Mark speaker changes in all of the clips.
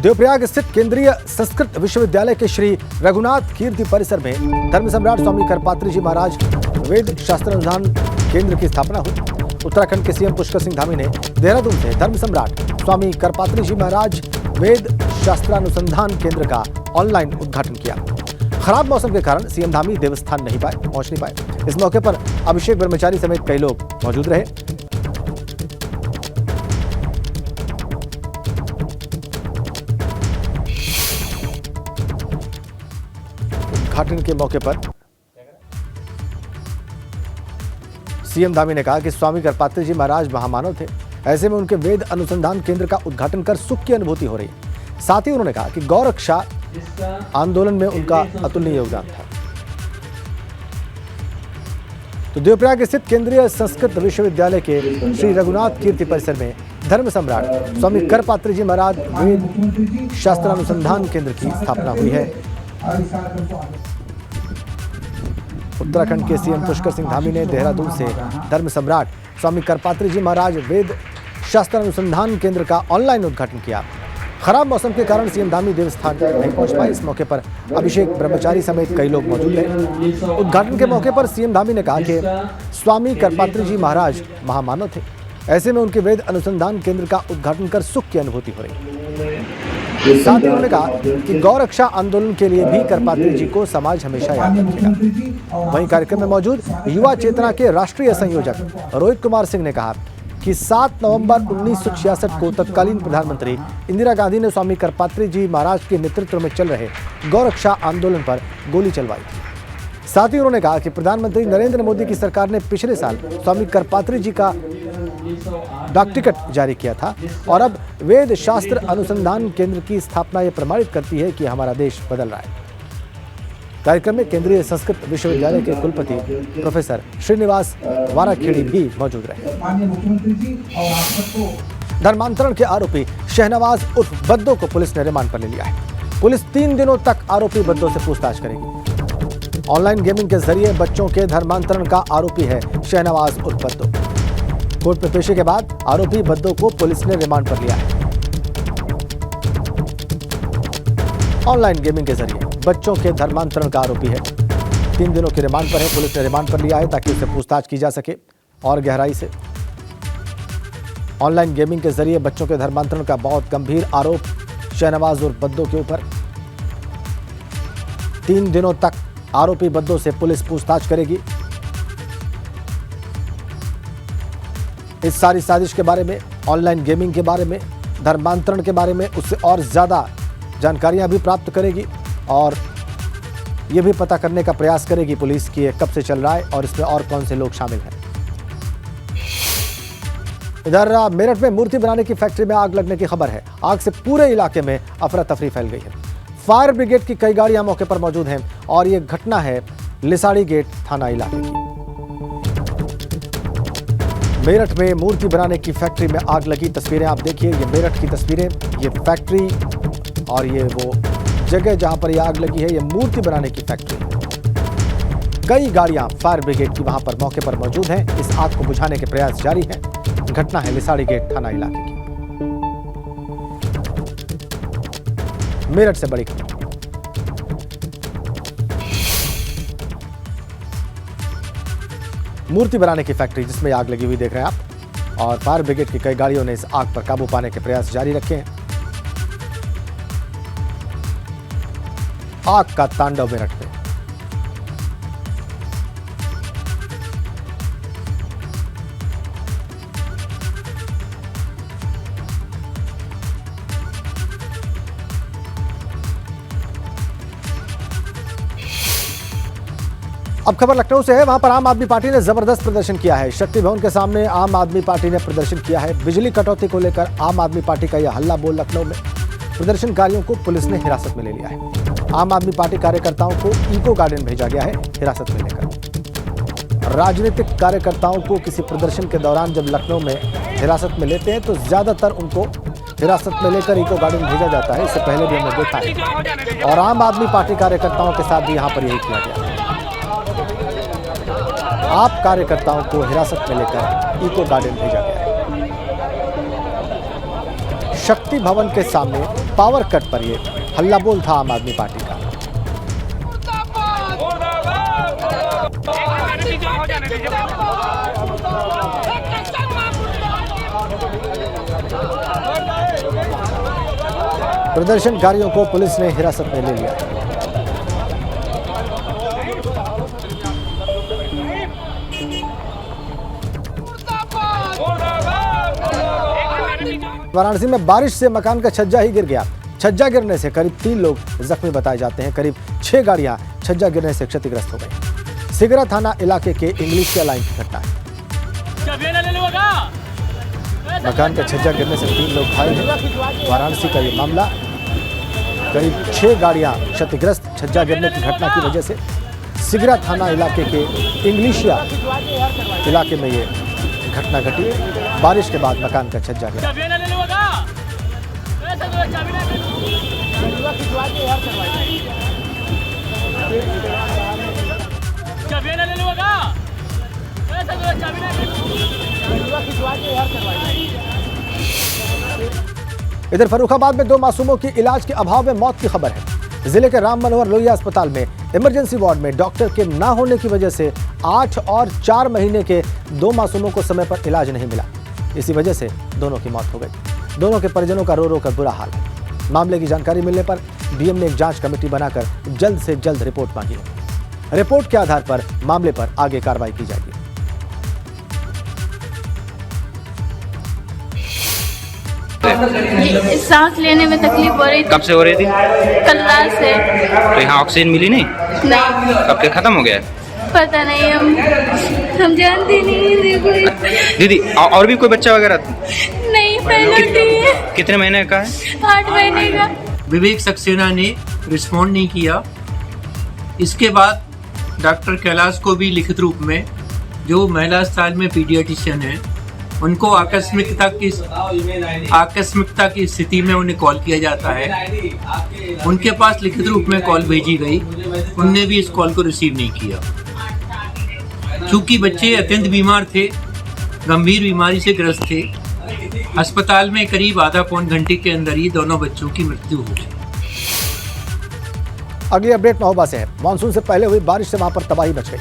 Speaker 1: देवप्रयाग स्थित केंद्रीय संस्कृत विश्वविद्यालय के श्री रघुनाथ कीर्ति परिसर में धर्म सम्राट स्वामी करपात्री जी महाराज वेद शास्त्रानुसंधान केंद्र की स्थापना हुई। उत्तराखंड के सीएम पुष्कर सिंह धामी ने देहरादून से धर्म सम्राट स्वामी करपात्री जी महाराज वेद शास्त्रानुसंधान केंद्र का ऑनलाइन उद्घाटन किया। खराब मौसम के कारण सीएम धामी देवस्थान पहुंच नहीं पाए। इस मौके पर अभिषेक ब्रह्मचारी समेत कई लोग मौजूद रहे। उद्घाटन के मौके पर सीएम धामी ने कहा कि स्वामी करपात्री जी महाराज महामानव थे, ऐसे में उनके वेद अनुसंधान केंद्र का उद्घाटन कर सुख की अनुभूति हो रही है। साथ ही उन्होंने कहा कि गौ रक्षा आंदोलन में उनका अतुलनीय योगदान था। तो देवप्रयाग स्थित केंद्रीय संस्कृत विश्वविद्यालय के श्री रघुनाथ कीर्ति परिसर में धर्म सम्राट स्वामी करपात्री जी महाराज वेद शास्त्रानुसंधान केंद्र की स्थापना हुई है। उत्तराखंड के सीएम पुष्कर सिंह धामी ने देहरादून से धर्म सम्राट स्वामी करपात्री जी महाराज वेद शास्त्रानुसंधान केंद्र का ऑनलाइन उद्घाटन किया। खराब मौसम के कारण सीएम धामी देवस्थान नहीं पहुंच पाए। इस मौके पर अभिषेक ब्रह्मचारी समेत कई लोग मौजूद रहे। उद्घाटन के मौके पर सीएम धामी ने कहा कि स्वामी करपात्री जी महाराज महामानव थे, ऐसे में उनके वेद अनुसंधान केंद्र का उद्घाटन कर सुख की अनुभूति हो रही। साथ ही उन्होंने कहा कि गौ रक्षा आंदोलन के लिए भी करपात्री जी को समाज हमेशा याद रखेगा। वहीं कार्यक्रम में मौजूद युवा चेतना के राष्ट्रीय संयोजक रोहित कुमार सिंह ने कहा कि 7 नवंबर 1966 को तत्कालीन प्रधानमंत्री इंदिरा गांधी ने स्वामी करपात्री जी महाराज के नेतृत्व में चल रहे गौ रक्षा आंदोलन पर गोली चलवाई थी। साथ ही उन्होंने कहा कि प्रधानमंत्री नरेंद्र मोदी की सरकार ने पिछले साल स्वामी करपात्री जी का डाक टिकट जारी किया था और अब वेद शास्त्र अनुसंधान केंद्र की स्थापना ये प्रमाणित करती है कि हमारा देश बदल रहा है। कार्यक्रम में केंद्रीय संस्कृत विश्वविद्यालय के कुलपति प्रोफेसर श्रीनिवास वाराखेड़ी भी मौजूद रहे। धर्मांतरण के आरोपी शहनवाज उर्फ बद्दो को पुलिस ने रिमांड पर ले लिया है। पुलिस 3 दिनों तक आरोपी बद्दो से पूछताछ करेगी। ऑनलाइन गेमिंग के जरिए बच्चों के धर्मांतरण का आरोपी है शहनवाज उर्फ बद्दो। कोर्ट में पेशी के बाद आरोपी बद्दो को पुलिस ने रिमांड पर लिया है। ऑनलाइन गेमिंग के जरिए बच्चों के धर्मांतरण का आरोपी है। 3 दिनों के रिमांड पर है। पुलिस ने रिमांड पर लिया है ताकि उससे पूछताछ की जा सके और गहराई से। ऑनलाइन गेमिंग के जरिए बच्चों के धर्मांतरण का बहुत गंभीर आरोप शहनवाज और बद्दो के ऊपर। 3 दिनों तक आरोपी बद्दो से पुलिस पूछताछ करेगी। इस सारी साजिश के बारे में, ऑनलाइन गेमिंग के बारे में, धर्मांतरण के बारे में उससे और ज्यादा जानकारियां भी प्राप्त करेगी और यह भी पता करने का प्रयास करेगी पुलिस कि यह कब से चल रहा है और इसमें और कौन से लोग शामिल हैं। इधर मेरठ में मूर्ति बनाने की फैक्ट्री में आग लगने की खबर है। आग से पूरे इलाके में अफरा तफरी फैल गई है। फायर ब्रिगेड की कई गाड़ियां मौके पर मौजूद हैं और यह घटना है लिसाड़ी गेट थाना इलाके की। मेरठ में मूर्ति बनाने की फैक्ट्री में आग लगी। तस्वीरें आप देखिए, ये मेरठ की तस्वीरें, ये फैक्ट्री और ये वो जगह जहां पर यह आग लगी है, ये मूर्ति बनाने की फैक्ट्री। कई गाड़ियां फायर ब्रिगेड की वहां पर मौके पर mौजूद हैं। इस आग को बुझाने के प्रयास जारी हैं। घटना है लिसाड़ी गेट थाना इलाके की। मेरठ से बड़ी खबर। मूर्ति बनाने की फैक्ट्री जिसमें आग लगी हुई देख रहे हैं आप और फायर ब्रिगेड की कई गाड़ियों ने इस आग पर काबू पाने के प्रयास जारी रखे हैं। आग का तांडव मेरठ में। अब खबर लखनऊ से है। वहां पर आम आदमी पार्टी ने जबरदस्त प्रदर्शन किया है। शक्ति भवन के सामने आम आदमी पार्टी ने प्रदर्शन किया है। बिजली कटौती को लेकर आम आदमी पार्टी का यह हल्ला बोल लखनऊ में। प्रदर्शनकारियों को पुलिस ने हिरासत में ले लिया है। आम आदमी पार्टी कार्यकर्ताओं को इको गार्डन भेजा गया है हिरासत में लेकर। राजनीतिक कार्यकर्ताओं को किसी प्रदर्शन के दौरान जब लखनऊ में हिरासत में लेते हैं तो ज्यादातर उनको हिरासत में लेकर इको गार्डन भेजा जाता है। इससे पहले भी हमने देखा है और आम आदमी पार्टी कार्यकर्ताओं के साथ भी यहां पर यही किया गया। आप कार्यकर्ताओं को हिरासत में लेकर इको गार्डन भेजा गया है। शक्ति भवन के सामने पावर कट पर ये हल्ला बोल था आम आदमी पार्टी का। प्रदर्शनकारियों को पुलिस ने हिरासत में ले लिया। वाराणसी में बारिश से मकान का छज्जा ही गिर गया। छज्जा गिरने से करीब 3 लोग जख्मी बताए जाते हैं। करीब 6 गाड़ियां छज्जा गिरने से क्षतिग्रस्त हो गई। सिगरा थाना इलाके के इंग्लिशिया लाइन की घटना है। मकान का छज्जा गिरने से 3 लोग घायल हैं। वाराणसी का ये मामला, करीब 6 गाड़ियां क्षतिग्रस्त। छज्जा गिरने की घटना की वजह से सिगरा थाना इलाके के इंग्लिशिया इलाके में ये घटना घटी। बारिश के बाद मकान का छज्जा गिरा। इधर फर्रुखाबाद में 2 मासूमों की इलाज के अभाव में मौत की खबर है। जिले के राम मनोहर लोहिया अस्पताल में इमरजेंसी वार्ड में डॉक्टर के ना होने की वजह से 8 और 4 महीने के 2 मासूमों को समय पर इलाज नहीं मिला। इसी वजह से दोनों की मौत हो गई। दोनों के परिजनों का रो रो कर बुरा हाल है। मामले की जानकारी मिलने पर डीएम ने एक जांच कमेटी बनाकर जल्द से जल्द रिपोर्ट मांगी है। रिपोर्ट के आधार पर मामले पर आगे कार्रवाई की जाएगी।
Speaker 2: सांस लेने में तकलीफ हो रही थी।
Speaker 3: कब से हो रही थी?
Speaker 2: कल रात से।
Speaker 3: तो यहाँ ऑक्सीजन मिली नहीं?
Speaker 2: नहीं।
Speaker 3: कब के खत्म हो गया है?
Speaker 2: पता नहीं, हम जानते नहीं।
Speaker 3: दीदी और भी कोई बच्चा वगैरह?
Speaker 2: नहीं, पहले थी।
Speaker 3: कितने महीने का है?
Speaker 2: 8 महीने का।
Speaker 4: विवेक सक्सेना ने रिस्पॉन्ड नहीं किया। इसके बाद डॉक्टर कैलाश को भी लिखित रूप में, जो महिला अस्पताल में पीडियाट्रिशियन है, उनको आकस्मिकता की स्थिति में उन्हें कॉल किया जाता है। उनके पास लिखित रूप में कॉल भेजी गई, उनने भी इस कॉल को रिसीव नहीं किया। चूंकि बच्चे अत्यंत बीमार थे, गंभीर बीमारी से ग्रस्त थे, अस्पताल में करीब आधा पौन घंटे के अंदर ही दोनों बच्चों की मृत्यु हो गई।
Speaker 1: अगली अपडेट महोबा से है। मानसून से पहले हुई बारिश से वहां पर तबाही मच गई।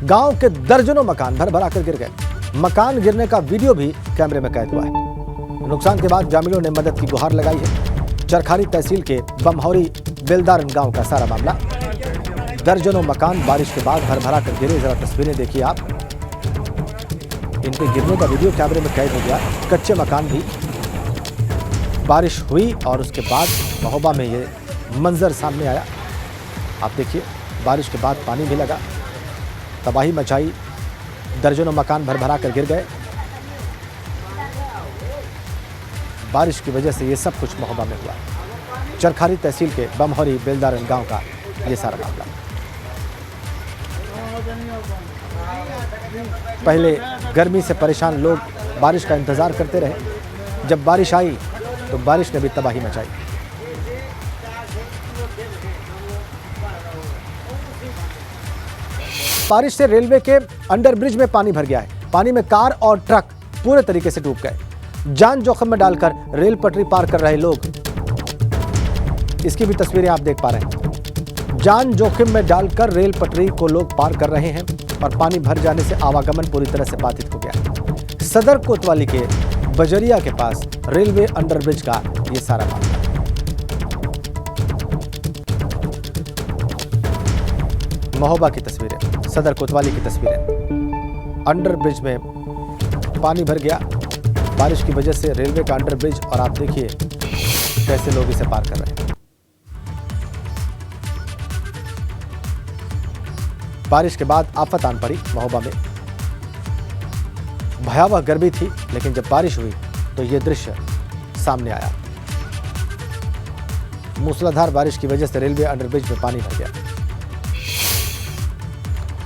Speaker 1: गांव के दर्जनों मकान भर भरा कर गिर गए। मकान गिरने का वीडियो भी कैमरे में कैद हुआ है। नुकसान के बाद ग्रामीणों ने मदद की गुहार लगाई है। चरखारी तहसील के बमहौरी बेलदारन गांव का सारा मामला। दर्जनों मकान बारिश के बाद भर भरा कर गिरे। जरा तस्वीरें देखिए आप। इनके गिरने का वीडियो कैमरे में कैद हो गया। कच्चे मकान भी, बारिश हुई और उसके बाद महोबा में ये मंजर सामने आया। आप देखिए, बारिश के बाद पानी भी लगा, तबाही मचाई। दर्जनों मकान भर भरा कर गिर गए। बारिश की वजह से ये सब कुछ महोबा में हुआ। चरखारी तहसील के बमहौरी बेलदारन गांव का ये सारा मामला। पहले गर्मी से परेशान लोग बारिश का इंतजार करते रहे। जब बारिश आई तो बारिश ने भी तबाही मचाई। बारिश से रेलवे के अंडरब्रिज में पानी भर गया है। पानी में कार और ट्रक पूरे तरीके से डूब गए। जान जोखिम में डालकर रेल पटरी पार कर रहे लोग, इसकी भी तस्वीरें आप देख पा रहे हैं। जान जोखिम में डालकर रेल पटरी को लोग पार कर रहे हैं और पानी भर जाने से आवागमन पूरी तरह से बाधित हो गया है। सदर कोतवाली के बजरिया के पास रेलवे अंडरब्रिज का ये सारा मामला। महोबा की तस्वीरें, सदर कोतवाली की तस्वीरें। अंडरब्रिज में पानी भर गया बारिश की वजह से, रेलवे का अंडरब्रिज, और आप देखिए कैसे लोग इसे पार कर रहे हैं। बारिश के बाद आफत आन पड़ी महोबा में। भयावह गर्मी थी, लेकिन जब बारिश हुई तो ये दृश्य सामने आया। मूसलाधार बारिश की वजह से रेलवे अंडरब्रिज में पानी भर गया।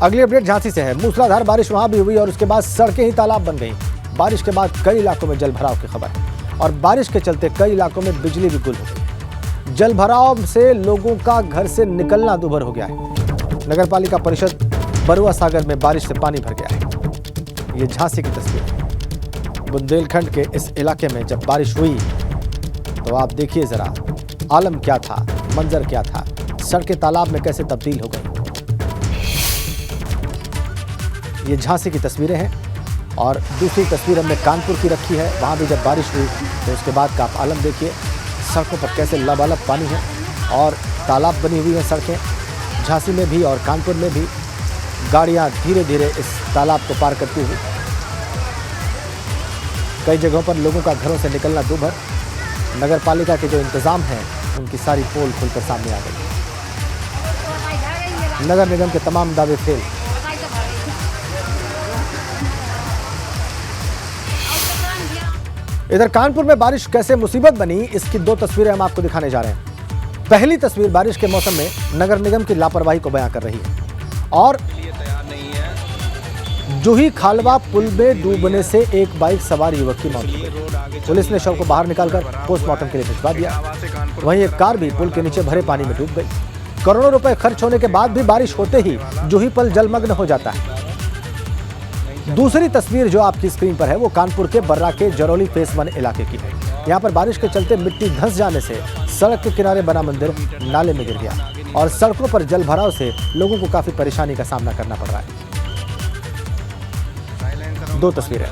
Speaker 1: अगली अपडेट झांसी से है। मूसलाधार बारिश वहां भी हुई और उसके बाद सड़कें ही तालाब बन गईं। बारिश के बाद कई इलाकों में जलभराव की खबर है और बारिश के चलते कई इलाकों में बिजली भी गुल हो गई। जलभराव से लोगों का घर से निकलना दूभर हो गया है। नगरपालिका परिषद बरुआ सागर में बारिश से पानी भर गया है। ये झांसी की तस्वीर। बुंदेलखंड के इस इलाके में जब बारिश हुई तो आप देखिए जरा आलम क्या था, मंजर क्या था, सड़कें तालाब में कैसे तब्दील हो गई। ये झांसी की तस्वीरें हैं और दूसरी तस्वीर हमने कानपुर की रखी है। वहाँ भी जब बारिश हुई तो उसके बाद का आप आलम देखिए, सड़कों पर कैसे लबालब पानी है और तालाब बनी हुई हैं सड़कें। झांसी में भी और कानपुर में भी गाड़ियाँ धीरे धीरे इस तालाब को पार करती हुई, कई जगहों पर लोगों का घरों से निकलना दूभर। नगर पालिका के जो इंतजाम हैं उनकी सारी पोल खुलकर सामने आ गई। नगर निगम के तमाम दावे फेल। इधर कानपुर में बारिश कैसे मुसीबत बनी, इसकी दो तस्वीरें हम आपको दिखाने जा रहे हैं। पहली तस्वीर बारिश के मौसम में नगर निगम की लापरवाही को बयां कर रही है और जूही खालवा पुल में डूबने से एक बाइक सवार युवक की मौत हो गई। पुलिस ने शव को बाहर निकालकर पोस्टमार्टम के लिए भिजवा दिया। वहीं एक कार भी पुल के नीचे भरे पानी में डूब गई। करोड़ों रुपए खर्च होने के बाद भी बारिश होते ही जूही पुल जलमग्न हो जाता है। दूसरी तस्वीर जो आपकी स्क्रीन पर है वो कानपुर के बर्रा के जरौली फेस 1 इलाके की है। यहाँ पर बारिश के चलते मिट्टी धंस जाने से सड़क के किनारे बना मंदिर नाले में गिर गया और सड़कों पर जल भराव से लोगों को काफी परेशानी का सामना करना पड़ रहा है। दो तस्वीरें,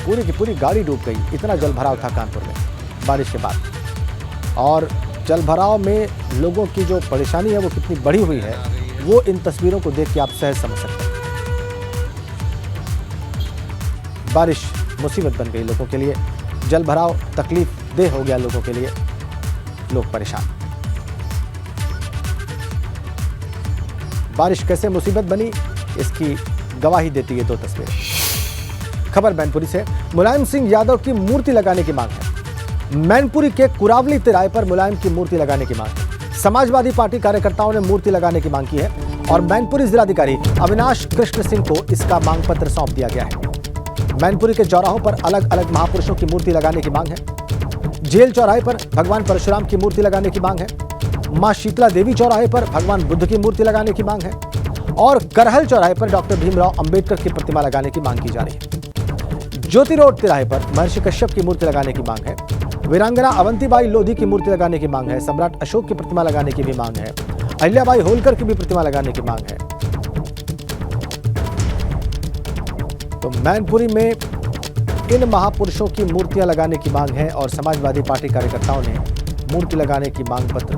Speaker 1: पूरी की पूरी गाड़ी डूब गई, इतना जल भराव था कानपुर में बारिश के बाद। और जल भराव में लोगों की जो परेशानी है वो कितनी बढ़ी हुई है वो इन तस्वीरों को देख के आप सहज समझ सकते हैं। बारिश मुसीबत बन गई लोगों के लिए, जल भराव तकलीफ देह हो गया लोगों के लिए, लोग परेशान। बारिश कैसे मुसीबत बनी इसकी गवाही देती है दो तस्वीरें। खबर मैनपुरी से। मुलायम सिंह यादव की मूर्ति लगाने की मांग है। मैनपुरी के कुरावली तिराहे पर मुलायम की मूर्ति लगाने की मांग है। समाजवादी पार्टी कार्यकर्ताओं ने मूर्ति लगाने की मांग की है और मैनपुरी जिलाधिकारी अविनाश कृष्ण सिंह को इसका मांग पत्र सौंप दिया गया है। मैनपुरी के चौराहों पर अलग अलग महापुरुषों की मूर्ति लगाने की मांग है। जेल चौराहे पर भगवान परशुराम की मूर्ति लगाने की मांग है। मां शीतला देवी चौराहे पर भगवान बुद्ध की मूर्ति लगाने की मांग है और करहल चौराहे पर डॉक्टर भीमराव अंबेडकर की प्रतिमा लगाने की मांग की जा रही है। ज्योति रोड तिराहे पर महर्षि कश्यप की मूर्ति लगाने की मांग है। वीरांगना अवंतीबाई लोधी की मूर्ति लगाने की मांग है। सम्राट अशोक की प्रतिमा लगाने की भी मांग है। अहिल्याबाई होलकर की भी प्रतिमा लगाने की मांग है। तो मैनपुरी में इन महापुरुषों की मूर्तियां लगाने की मांग है और समाजवादी पार्टी कार्यकर्ताओं ने मूर्ति लगाने की मांग पत्र,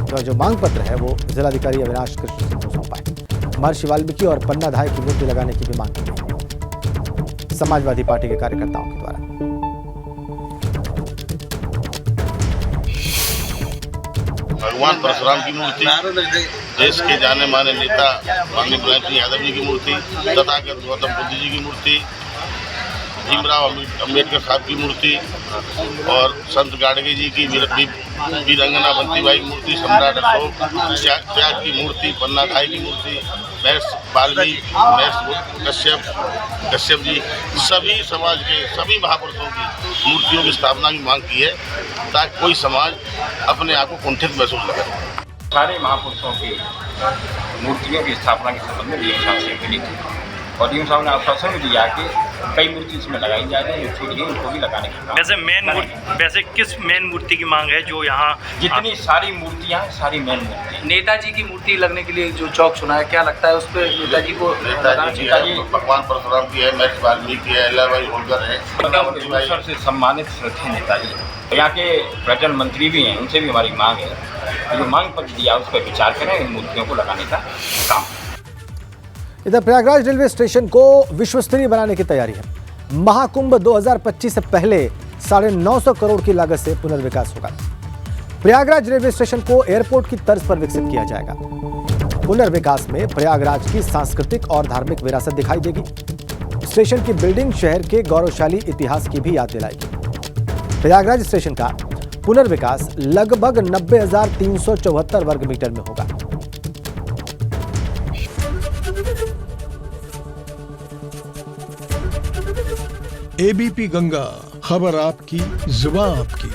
Speaker 1: तो जो मांग पत्र है वो जिलाधिकारी अविनाश कृष्ण सिंह को सौंपा है। महर्षि वाल्मीकि और पन्ना धाय की मूर्ति लगाने की भी मांग की गई समाजवादी पार्टी के कार्यकर्ताओं के द्वारा।
Speaker 5: भगवान परशुराम की मूर्ति, देश के जाने माने नेता माननीय मुलायम सिंह यादव जी की मूर्ति, तथागत गौतम बुद्ध जी की मूर्ति, भीमराव अंबेडकर साहब की मूर्ति और संत गाडगे जी की, वीरांगना अवंतीबाई की मूर्ति, सम्राट अशोक त्याग की मूर्ति, पन्ना धाय की मूर्ति, महर्षि वाल्मीकि, महर्षि कश्यप जी, सभी समाज के सभी महापुरुषों की मूर्तियों की स्थापना की मांग की है ताकि कोई समाज अपने आप को कुंठित महसूस न करे।
Speaker 6: सारे महापुरुषों की मूर्तियों की स्थापना के संबंध में डीएम साहब से मिली थी और डीएम साहब ने आश्वासन भी दिया कि कई मूर्ति इसमें लगाई जाएगी, जो छूट गई उनको भी लगाने की।
Speaker 7: वैसे किस मेन मूर्ति की मांग है जो यहाँ?
Speaker 6: जितनी सारी मूर्तियाँ हैं सारी मेन मूर्ति।
Speaker 8: नेताजी की मूर्ति लगने के लिए जो चौक चुना है, क्या लगता है उस पर नेताजी को?
Speaker 5: नेताजी भगवान परशुराम की है, महर्षि वाल्मीकि है, अहिल्याबाई होलकर है,
Speaker 6: सबसे सम्मानित श्रद्धेय नेताजी। यहाँ के पर्यटन मंत्री भी हैं, उनसे भी हमारी मांग है, जो मांग पत्र दिया उस पर विचार करें, इन मूर्तियों को लगाने का काम।
Speaker 1: इधर प्रयागराज रेलवे स्टेशन को विश्व स्तरीय बनाने की तैयारी है। महाकुंभ 2025 से पहले 950 करोड़ की लागत से पुनर्विकास होगा। प्रयागराज रेलवे स्टेशन को एयरपोर्ट की तर्ज पर विकसित किया जाएगा। पुनर्विकास में प्रयागराज की सांस्कृतिक और धार्मिक विरासत दिखाई देगी। स्टेशन की बिल्डिंग शहर के गौरवशाली इतिहास की भी याद दिलाएगी। प्रयागराज स्टेशन का पुनर्विकास लगभग 90,374 वर्ग मीटर में होगा।
Speaker 9: एबीपी गंगा, खबर आपकी, जुबान आपकी।